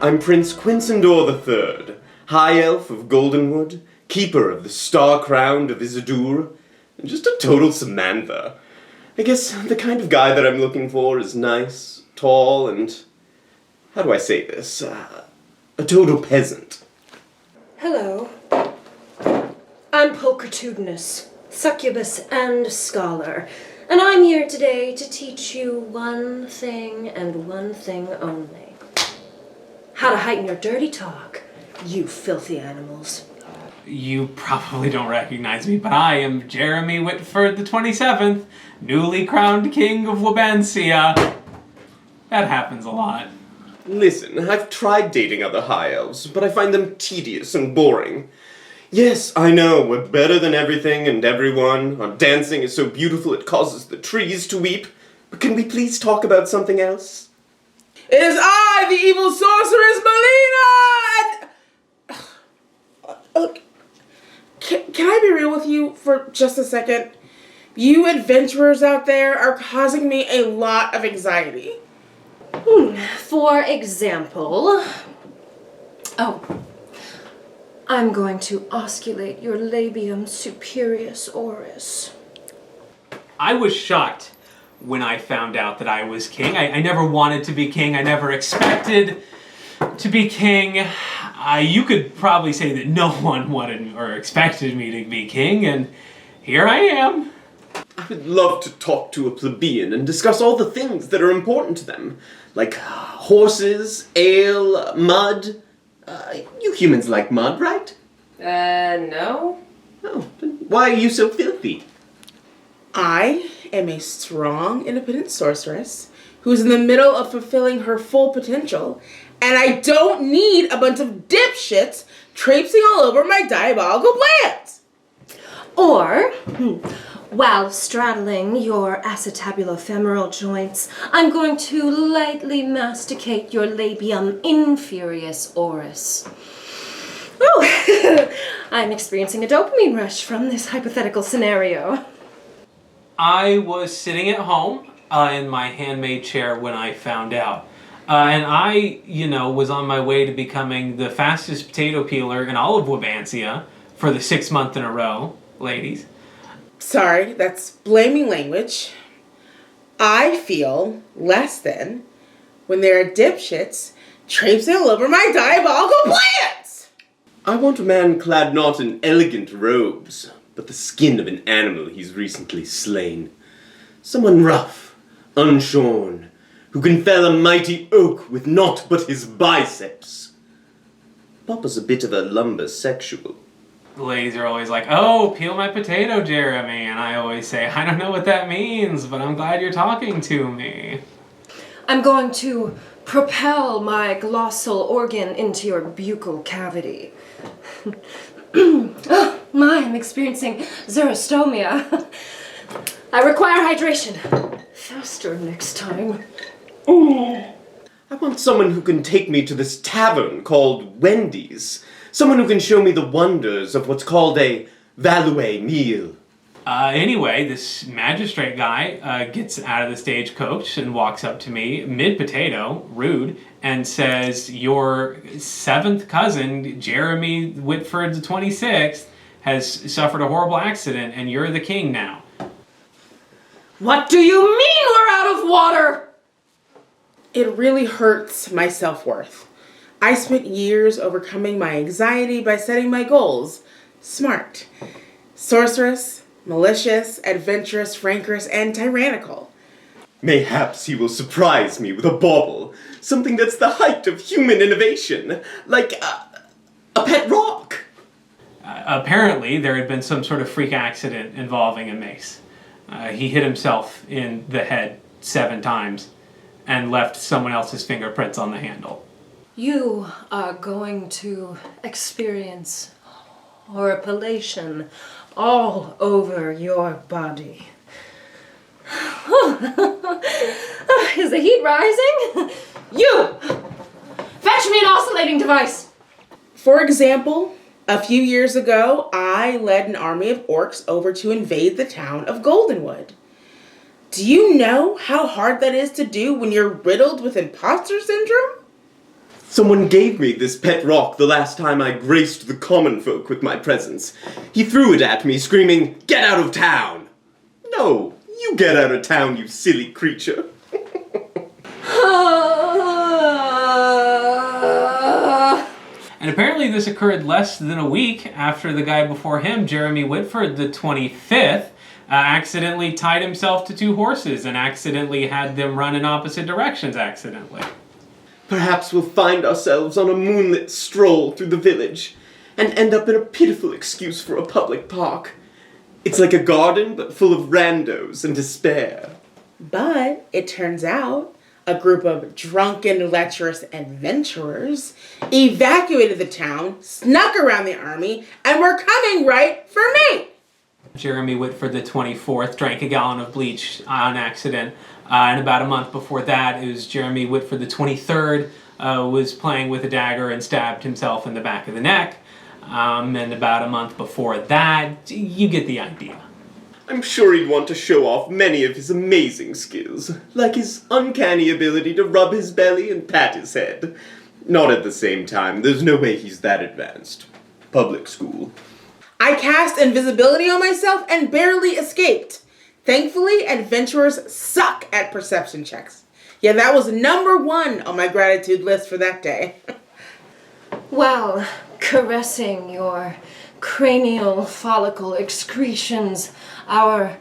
I'm Prince Quincyndor the Third, High Elf of Goldenwood, Keeper of the Star Crown of Isildur, and just a total Samantha. I guess the kind of guy that I'm looking for is nice, tall, and... how do I say this? A total peasant. Hello. I'm Pulchritudinous, Succubus and Scholar, and I'm here today to teach you one thing and one thing only. How to heighten your dirty talk, you filthy animals. You probably don't recognize me, but I am Jeremy Whitford the 27th, newly crowned King of Wabansia. That happens a lot. Listen, I've tried dating other high elves, but I find them tedious and boring. Yes, I know, we're better than everything and everyone. Our dancing is so beautiful it causes the trees to weep. But can we please talk about something else? It is I, the evil sorceress Malina! Can I be real with you for just a second? You adventurers out there are causing me a lot of anxiety. For example... I'm going to osculate your labium superius oris. I was shocked when I found out that I was king. I never wanted to be king. I never expected to be king. You could probably say that no one wanted or expected me to be king, and here I am. I would love to talk to a plebeian and discuss all the things that are important to them. Like horses, ale, mud. You humans like mud, right? No. Oh, then why are you so filthy? I am a strong, independent sorceress who's in the middle of fulfilling her full potential, and I don't need a bunch of dipshits traipsing all over my diabolical plans. Or, while straddling your acetabulo-femoral joints, I'm going to lightly masticate your labium inferius oris. Oh, I'm experiencing a dopamine rush from this hypothetical scenario. I was sitting at home in my handmade chair when I found out. And I, was on my way to becoming the fastest potato peeler in all of Wabansia for the 6th month in a row, ladies. Sorry, that's blaming language. I feel less than when there are dipshits traipsing all over my diabolical plans. I want a man clad not in elegant robes, but the skin of an animal he's recently slain. Someone rough, unshorn, who can fell a mighty oak with naught but his biceps. Papa's a bit of a lumbersexual. The ladies are always like, oh, peel my potato, Jeremy. And I always say, I don't know what that means, but I'm glad you're talking to me. I'm going to propel my glossal organ into your buccal cavity. Oh, I'm experiencing xerostomia. I require hydration. Faster next time. I want someone who can take me to this tavern called Wendy's. Someone who can show me the wonders of what's called a valué meal. Anyway, this magistrate guy gets out of the stagecoach and walks up to me, mid-potato, rude, and says, your 7th cousin, Jeremy Whitford the 26th, has suffered a horrible accident, and you're the king now. What do you mean we're out of water? It really hurts my self-worth. I spent years overcoming my anxiety by setting my goals. Smart. Sorceress, malicious, adventurous, rancorous, and tyrannical. Mayhaps he will surprise me with a bauble. Something that's the height of human innovation. Like a pet rock. Apparently, there had been some sort of freak accident involving a mace. He hit himself in the head 7 times and left someone else's fingerprints on the handle. You are going to experience horripilation all over your body. Is the heat rising? You! Fetch me an oscillating device! For example, a few years ago, I led an army of orcs over to invade the town of Goldenwood. Do you know how hard that is to do when you're riddled with imposter syndrome? Someone gave me this pet rock the last time I graced the common folk with my presence. He threw it at me, screaming, "Get out of town!" No, you get out of town, you silly creature. And apparently this occurred less than a week after the guy before him, Jeremy Whitford the 25th, accidentally tied himself to two horses and accidentally had them run in opposite directions accidentally. Perhaps we'll find ourselves on a moonlit stroll through the village and end up in a pitiful excuse for a public park. It's like a garden, but full of randos and despair. But it turns out a group of drunken, lecherous adventurers evacuated the town, snuck around the army, and were coming right for me. Jeremy Whitford the 24th drank a gallon of bleach on accident. And about a month before that, it was Jeremy Whitford the 23rd was playing with a dagger and stabbed himself in the back of the neck. And about a month before that, you get the idea. I'm sure he'd want to show off many of his amazing skills, like his uncanny ability to rub his belly and pat his head. Not at the same time, there's no way he's that advanced. Public school. I cast invisibility on myself and barely escaped. Thankfully, adventurers suck at perception checks. Yeah, that was number 1 on my gratitude list for that day. Well, caressing your cranial follicle excretions, our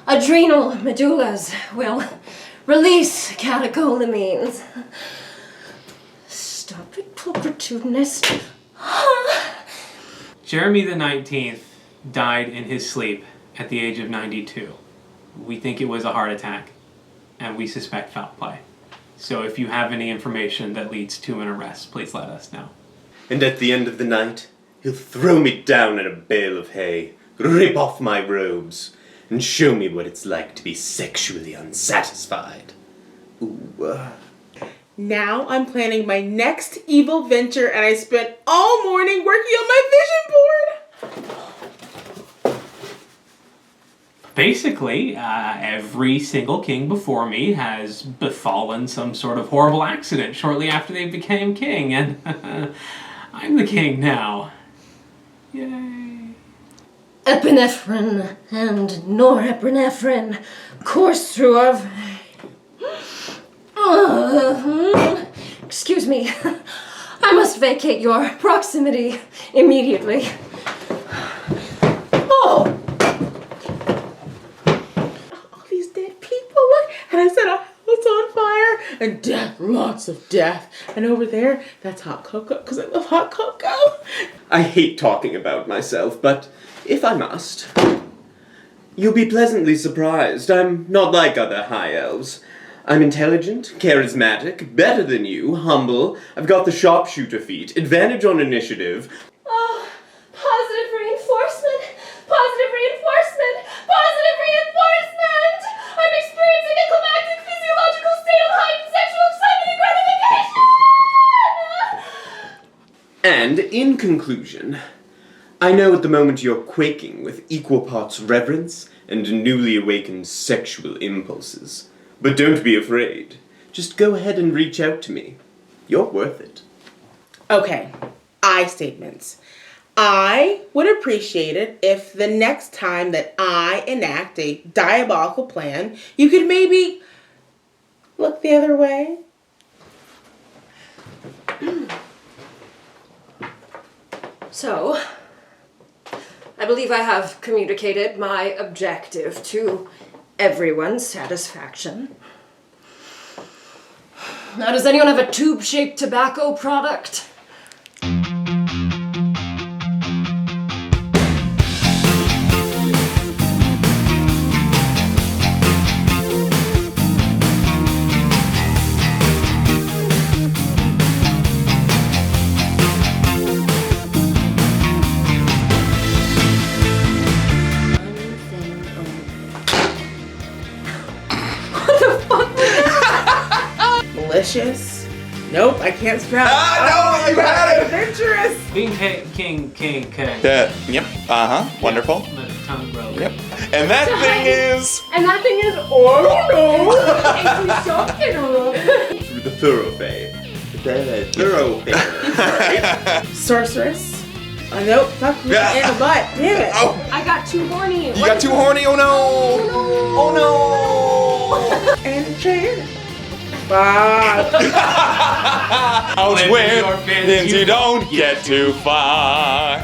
adrenal medullas will release catecholamines. Stop it, Pulchritudinous. Jeremy the 19th died in his sleep at the age of 92. We think it was a heart attack, and we suspect foul play. So if you have any information that leads to an arrest, please let us know. And at the end of the night, he'll throw me down in a bale of hay, rip off my robes, and show me what it's like to be sexually unsatisfied. Ooh. Now I'm planning my next evil venture, and I spent all morning working on my vision board. Basically, every single king before me has befallen some sort of horrible accident shortly after they became king, and I'm the king now. Yay. Epinephrine and norepinephrine course through our... Excuse me. I must vacate your proximity immediately. Oh! All these dead people, look! And I set a house on fire, and death, lots of death. And over there, that's hot cocoa, because I love hot cocoa. I hate talking about myself, but if I must, you'll be pleasantly surprised. I'm not like other high elves. I'm intelligent, charismatic, better than you, humble. I've got the sharpshooter feat, advantage on initiative. Oh, positive reinforcement! Positive reinforcement! Positive reinforcement! I'm experiencing a climactic physiological state of heightened sexual excitement and gratification! And, in conclusion, I know at the moment you're quaking with equal parts reverence and newly awakened sexual impulses. But don't be afraid. Just go ahead and reach out to me. You're worth it. Okay, I statements. I would appreciate it if the next time that I enact a diabolical plan, you could maybe look the other way. So, I believe I have communicated my objective to everyone's satisfaction. Now, does anyone have a tube-shaped tobacco product? Malicious? Nope, I can't spell. Ah, no, you had it! Adventurous! Being king. Yep. Wonderful. My tongue broke. Yep. And that thing is. And that thing is, oh no! Through the thoroughfare, the Thoroughfare. Right? Sorceress. Nope, fuck me Yeah. in the butt. Damn it. Oh, I got too horny. you got too horny. Oh no. Oh no. Enchant. Fuck. Out Live when your fans, then you you don't get too far.